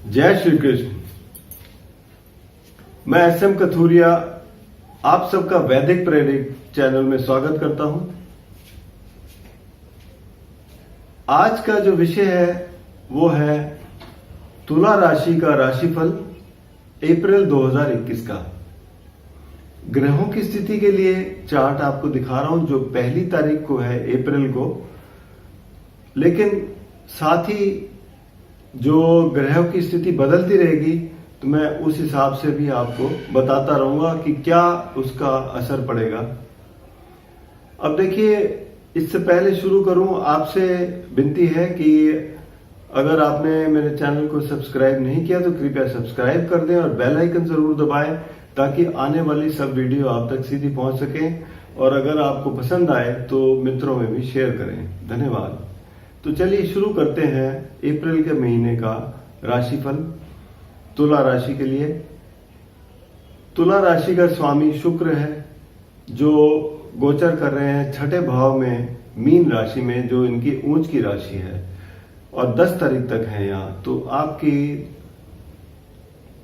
जय श्री कृष्ण। मैं एसएम कथूरिया आप सबका वैदिक प्रेरित चैनल में स्वागत करता हूं। आज का जो विषय है वो है तुला राशि का राशिफल अप्रैल 2021 का। ग्रहों की स्थिति के लिए चार्ट आपको दिखा रहा हूं जो 1 तारीख को है अप्रैल को, लेकिन साथ ही जो ग्रहों की स्थिति बदलती रहेगी तो मैं उस हिसाब से भी आपको बताता रहूंगा कि क्या उसका असर पड़ेगा। अब देखिए, इससे पहले शुरू करूं, आपसे विनती है कि अगर आपने मेरे चैनल को सब्सक्राइब नहीं किया तो कृपया सब्सक्राइब कर दें और बेल आइकन जरूर दबाएं ताकि आने वाली सब वीडियो आप तक सीधी पहुंच सके, और अगर आपको पसंद आए तो मित्रों में भी शेयर करें। धन्यवाद। तो चलिए शुरू करते हैं अप्रैल के महीने का राशिफल तुला राशि के लिए। तुला राशि का स्वामी शुक्र है जो गोचर कर रहे हैं 6ठे भाव में मीन राशि में, जो इनकी ऊंच की राशि है और 10 तारीख तक है यहाँ। तो आपकी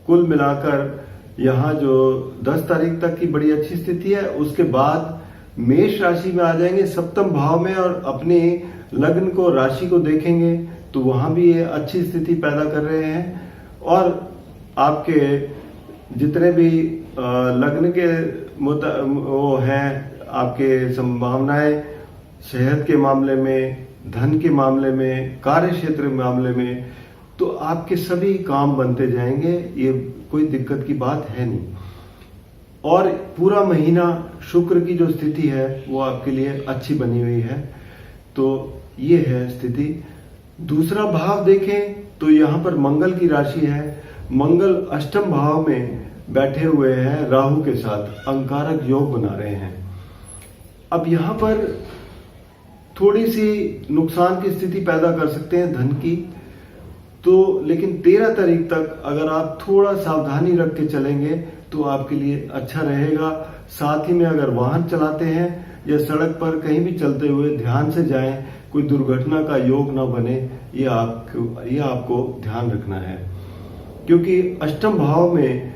कुल मिलाकर यहाँ जो 10 तारीख तक की बड़ी अच्छी स्थिति है। उसके बाद मेष राशि में आ जाएंगे 7म भाव में और अपने लग्न को राशि को देखेंगे तो वहां भी ये अच्छी स्थिति पैदा कर रहे हैं। और आपके जितने भी लग्न के वो हैं, आपके संभावनाएं सेहत के मामले में, धन के मामले में, कार्य क्षेत्र के मामले में, तो आपके सभी काम बनते जाएंगे। ये कोई दिक्कत की बात है नहीं। और पूरा महीना शुक्र की जो स्थिति है वो आपके लिए अच्छी बनी हुई है। तो ये है स्थिति। दूसरा भाव देखें तो यहाँ पर मंगल की राशि है। मंगल 8म भाव में बैठे हुए हैं, राहु के साथ अंगारक योग बना रहे हैं। अब यहाँ पर थोड़ी सी नुकसान की स्थिति पैदा कर सकते हैं धन की, तो लेकिन 13 तारीख तक अगर आप थोड़ा सावधानी रख के चलेंगे तो आपके लिए अच्छा रहेगा। साथ ही में अगर वाहन चलाते हैं या सड़क पर कहीं भी चलते हुए ध्यान से जाएं, कोई दुर्घटना का योग ना बने, ये आपको ध्यान रखना है। क्योंकि 8म भाव में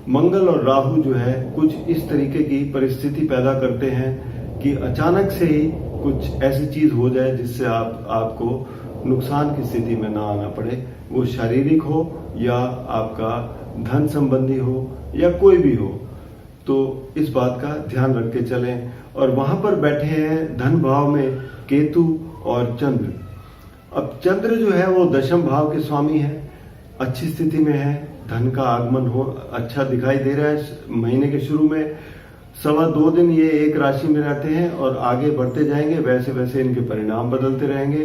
मंगल और राहु जो है कुछ इस तरीके की परिस्थिति पैदा करते हैं कि अचानक से ही कुछ ऐसी चीज हो जाए जिससे आपको नुकसान की स्थिति में ना आना पड़े। वो शारीरिक हो या आपका धन संबंधी हो या कोई भी हो, तो इस बात का ध्यान रख के चलें। और वहां पर बैठे हैं धन भाव में केतु और चंद्र। अब चंद्र जो है वो 10म भाव के स्वामी है, अच्छी स्थिति में है, धन का आगमन हो अच्छा दिखाई दे रहा है। महीने के शुरू में 2.25 दिन ये एक राशि में रहते हैं और आगे बढ़ते जाएंगे, वैसे वैसे इनके परिणाम बदलते रहेंगे।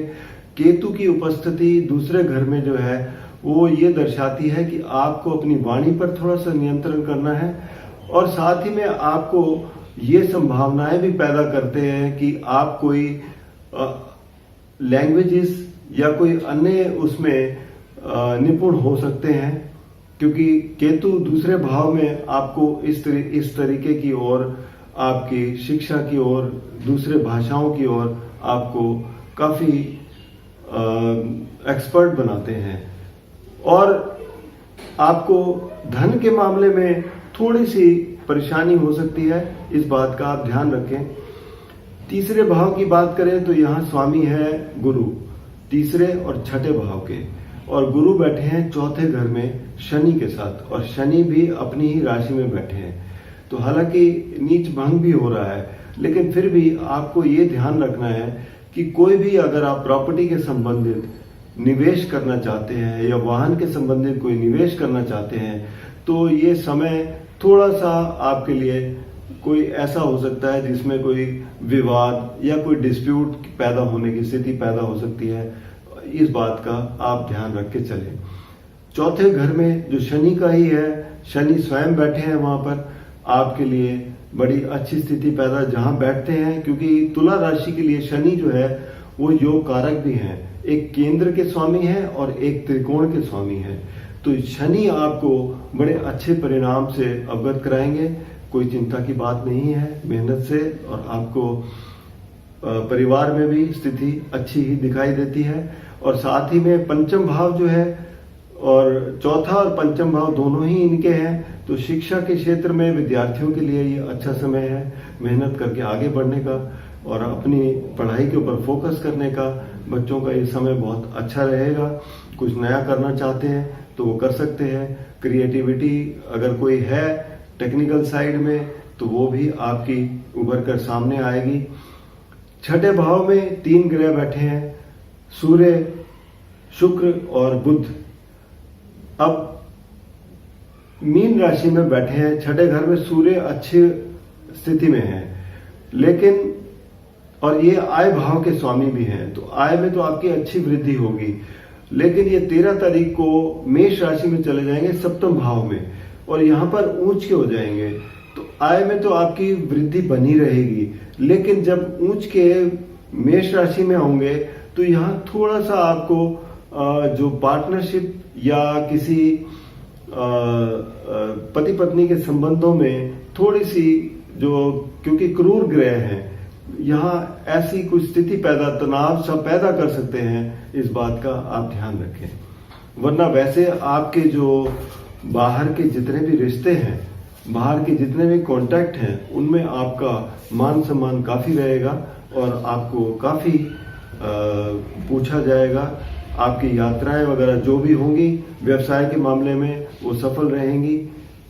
केतु की उपस्थिति दूसरे घर में जो है वो ये दर्शाती है कि आपको अपनी वाणी पर थोड़ा सा नियंत्रण करना है, और साथ ही में आपको ये संभावनाएं भी पैदा करते हैं कि आप कोई लैंग्वेजेस या कोई अन्य उसमें निपुण हो सकते हैं, क्योंकि केतु दूसरे भाव में आपको इस तरीके की ओर, आपकी शिक्षा की ओर, दूसरे भाषाओं की ओर आपको काफी एक्सपर्ट बनाते हैं। और आपको धन के मामले में थोड़ी सी परेशानी हो सकती है, इस बात का आप ध्यान रखें। तीसरे भाव की बात करें तो यहाँ स्वामी है गुरु, तीसरे और 6ठे भाव के, और गुरु बैठे हैं 4थे घर में शनि के साथ, और शनि भी अपनी ही राशि में बैठे हैं। तो हालांकि नीच भंग भी हो रहा है, लेकिन फिर भी आपको ये ध्यान रखना है कि कोई भी अगर आप प्रॉपर्टी के संबंधित निवेश करना चाहते हैं या वाहन के संबंधित कोई निवेश करना चाहते हैं तो ये समय थोड़ा सा आपके लिए कोई ऐसा हो सकता है जिसमें कोई विवाद या कोई डिस्प्यूट पैदा होने की स्थिति पैदा हो सकती है। इस बात का आप ध्यान रख के चलें। 4थे घर में जो शनि का ही है, शनि स्वयं बैठे हैं वहां पर, आपके लिए बड़ी अच्छी स्थिति पैदा जहां बैठते हैं, क्योंकि तुला राशि के लिए शनि जो है वो योग कारक भी हैं। एक केंद्र के स्वामी है और एक त्रिकोण के स्वामी है। तो शनि आपको बड़े अच्छे परिणाम से अवगत कराएंगे, कोई चिंता की बात नहीं है मेहनत से। और आपको परिवार में भी स्थिति अच्छी ही दिखाई देती है। और साथ ही में 5म भाव जो है और चौथा और पंचम भाव दोनों ही इनके हैं। तो शिक्षा के क्षेत्र में विद्यार्थियों के लिए ये अच्छा समय है मेहनत करके आगे बढ़ने का और अपनी पढ़ाई के ऊपर फोकस करने का। बच्चों का ये समय बहुत अच्छा रहेगा। कुछ नया करना चाहते हैं तो वो कर सकते हैं। क्रिएटिविटी अगर कोई है टेक्निकल साइड में तो वो भी आपकी उभर कर सामने आएगी। छठे भाव में 3 ग्रह बैठे हैं, सूर्य, शुक्र और बुध। अब मीन राशि में बैठे हैं, छठे घर में सूर्य अच्छी स्थिति में है, लेकिन और ये आय भाव के स्वामी भी हैं, तो आय में तो आपकी अच्छी वृद्धि होगी। लेकिन ये 13 तारीख को मेष राशि में चले जाएंगे सप्तम भाव में और यहां पर ऊंच के हो जाएंगे। तो आय में तो आपकी वृद्धि बनी रहेगी, लेकिन जब ऊंच के मेष राशि में होंगे तो यहां थोड़ा सा आपको जो पार्टनरशिप या किसी पति पत्नी के संबंधों में थोड़ी सी जो, क्योंकि क्रूर ग्रह हैं, यहाँ ऐसी कुछ स्थिति पैदा, तनाव सा पैदा कर सकते हैं। इस बात का आप ध्यान रखें। वरना वैसे आपके जो बाहर के जितने भी रिश्ते हैं, बाहर के जितने भी कांटेक्ट हैं, उनमें आपका मान सम्मान काफी रहेगा और आपको काफी पूछा जाएगा। आपकी यात्राएं वगैरह जो भी होंगी व्यवसाय के मामले में वो सफल रहेंगी।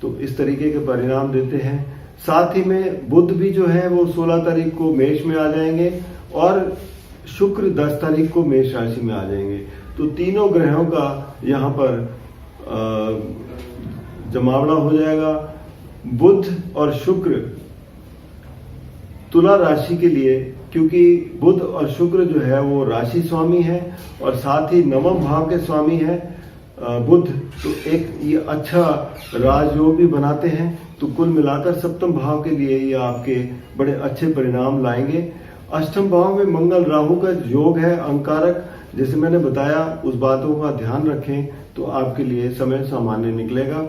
तो इस तरीके के परिणाम देते हैं। साथ ही में बुध भी जो है वो 16 तारीख को मेष में आ जाएंगे और शुक्र 10 तारीख को मेष राशि में आ जाएंगे। तो तीनों ग्रहों का यहाँ पर जमावड़ा हो जाएगा। बुध और शुक्र तुला राशि के लिए, क्योंकि बुध और शुक्र जो है वो राशि स्वामी है और साथ ही नवम भाव के स्वामी है बुध, तो एक ये अच्छा राजयोग भी बनाते हैं। तो कुल मिलाकर सप्तम भाव के लिए ये आपके बड़े अच्छे परिणाम लाएंगे। अष्टम भाव में मंगल राहु का योग है अंगारक, जैसे मैंने बताया उस बातों का ध्यान रखें तो आपके लिए समय सामान्य निकलेगा।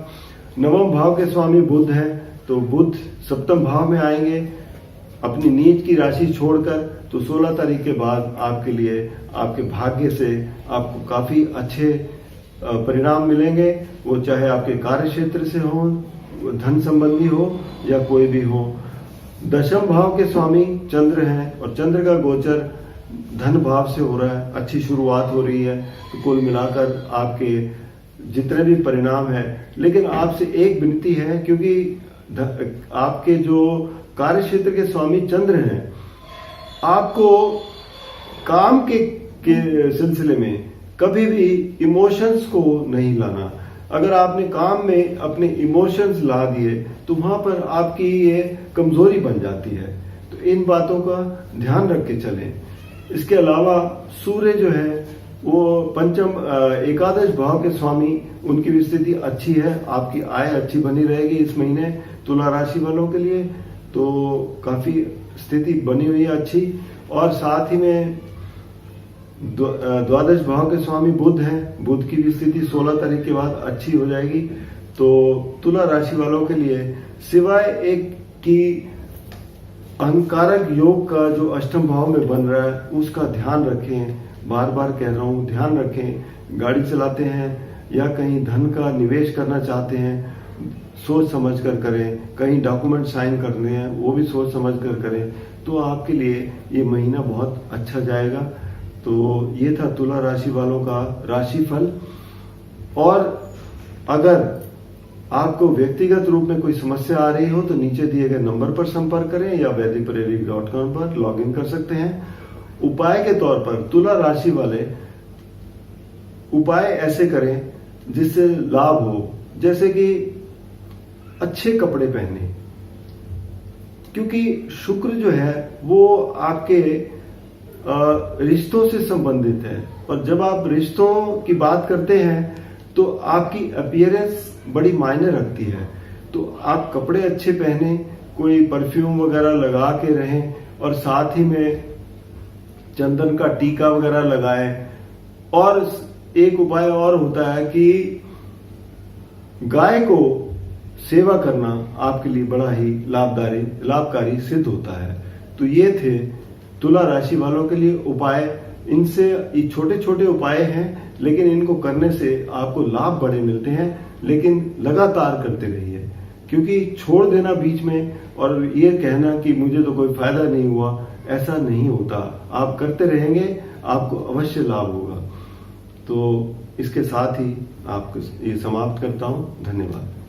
नवम भाव के स्वामी बुध है, तो बुध सप्तम भाव में आएंगे अपनी नीच की राशि छोड़कर। तो 16 तारीख के बाद आपके लिए आपके भाग्य से आपको काफी अच्छे परिणाम मिलेंगे, वो चाहे आपके कार्य क्षेत्र से हो, धन संबंधी हो या कोई भी हो। दशम भाव के स्वामी चंद्र हैं और चंद्र का गोचर धन भाव से हो रहा है, अच्छी शुरुआत हो रही है। तो कुल मिलाकर आपके जितने भी परिणाम है, लेकिन आपसे एक विनती है, क्योंकि आपके जो कार्य क्षेत्र के स्वामी चंद्र हैं, आपको काम के सिलसिले में कभी भी इमोशंस को नहीं लाना। अगर आपने काम में अपने इमोशंस ला दिए तो वहां पर आपकी ये कमजोरी बन जाती है। तो इन बातों का ध्यान रख के चलें। इसके अलावा सूर्य जो है वो पंचम एकादश भाव के स्वामी, उनकी भी स्थिति अच्छी है। आपकी आय अच्छी बनी रहेगी इस महीने तुला राशि वालों के लिए, तो काफी स्थिति बनी हुई है अच्छी। और साथ ही में द्वादश भाव के स्वामी बुध हैं, बुध की भी स्थिति 16 तारीख के बाद अच्छी हो जाएगी। तो तुला राशि वालों के लिए सिवाय एक की अहंकारक योग का जो अष्टम भाव में बन रहा है उसका ध्यान रखें। बार बार कह रहा हूं, ध्यान रखें। गाड़ी चलाते हैं या कहीं धन का निवेश करना चाहते हैं, सोच समझ कर करें। कहीं डॉक्यूमेंट साइन करने हैं, वो भी सोच समझ कर करें। तो आपके लिए ये महीना बहुत अच्छा जाएगा। तो ये था तुला राशि वालों का राशिफल। और अगर आपको व्यक्तिगत रूप में कोई समस्या आ रही हो तो नीचे दिए गए नंबर पर संपर्क करें या वैदिकप्रेरिक.com पर लॉगिन कर सकते हैं। उपाय के तौर पर तुला राशि वाले उपाय ऐसे करें जिससे लाभ हो, जैसे कि अच्छे कपड़े पहने, क्योंकि शुक्र जो है वो आपके रिश्तों से संबंधित है। और जब आप रिश्तों की बात करते हैं तो आपकी अपीयरेंस बड़ी मायने रखती है। तो आप कपड़े अच्छे पहने, कोई परफ्यूम वगैरह लगा के रहें और साथ ही में चंदन का टीका वगैरह लगाएं। और एक उपाय और होता है कि गाय को सेवा करना आपके लिए बड़ा ही लाभकारी सिद्ध होता है। तो ये थे तुला राशि वालों के लिए उपाय। इनसे ये छोटे छोटे उपाय हैं लेकिन इनको करने से आपको लाभ बड़े मिलते हैं। लेकिन लगातार करते रहिए, क्योंकि छोड़ देना बीच में और ये कहना कि मुझे तो कोई फायदा नहीं हुआ, ऐसा नहीं होता। आप करते रहेंगे, आपको अवश्य लाभ होगा। तो इसके साथ ही आपको ये समाप्त करता हूं। धन्यवाद।